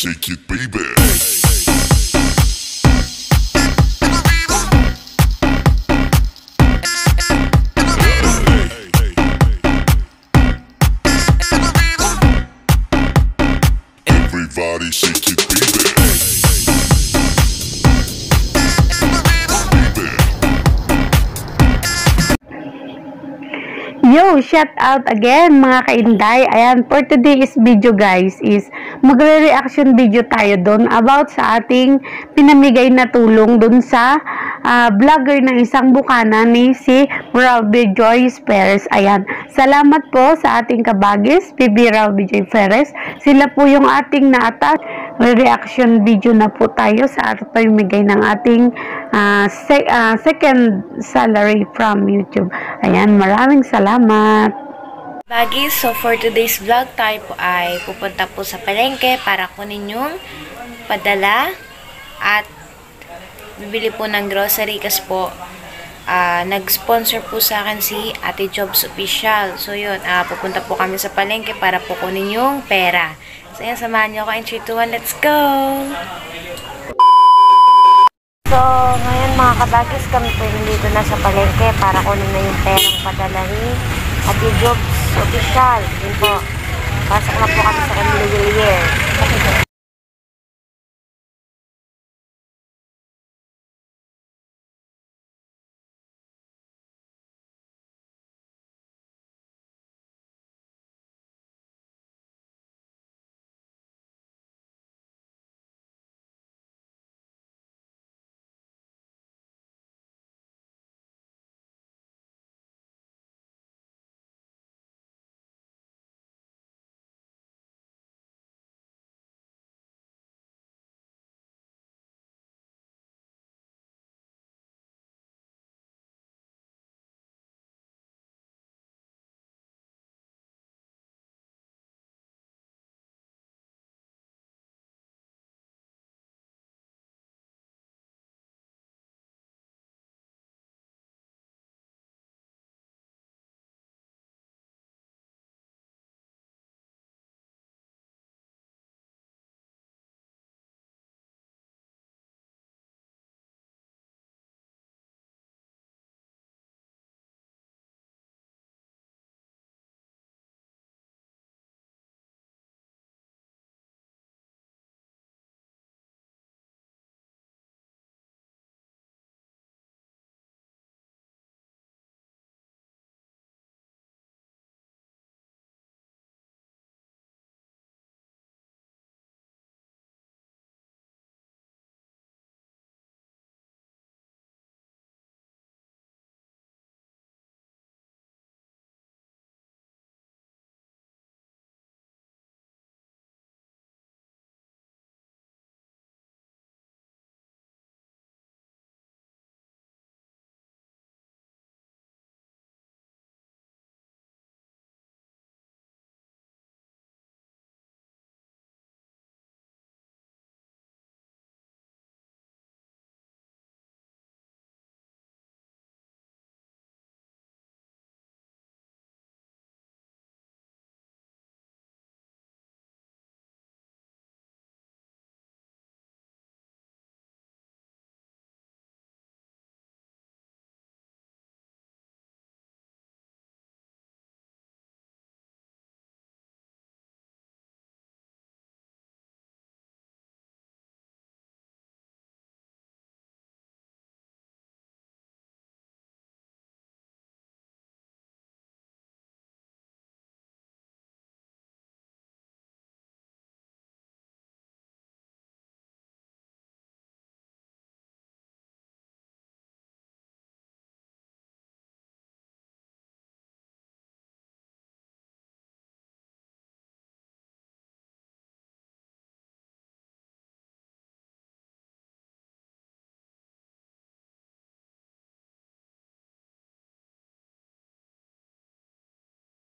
shake it, baby. Everybody shake it, baby. Yo, shout out again mga kainday. Ayan, for today's video guys is magre-reaction video tayo doon about sa ating pinamigay na tulong doon sa vlogger ng isang bukana ni si Rowdy Joyce Perez. Ayan, salamat po sa ating kabagis, PB Rowdy Joyce Perez. Sila po yung ating naatas. Reaction video na po tayo sa ating pamimigay ng ating second salary from YouTube. Ayan, maraming salamat. Bagis, so for today's vlog, tayo po ay pupunta po sa palengke para kunin yung padala at bibili po ng grocery kasi po nag-sponsor po sa akin si Ate Jobs Official. So yun, pupunta po kami sa palengke para po kunin yung pera. So yan, samahan nyo ako in 3, 2, 1, let's go! So, ngayon mga kabagis, kami po dito na sa palengke para kunin na yung perang padala ni Ate Jobs Official. Yun po, pasok na po kami sa Camilo Villiers.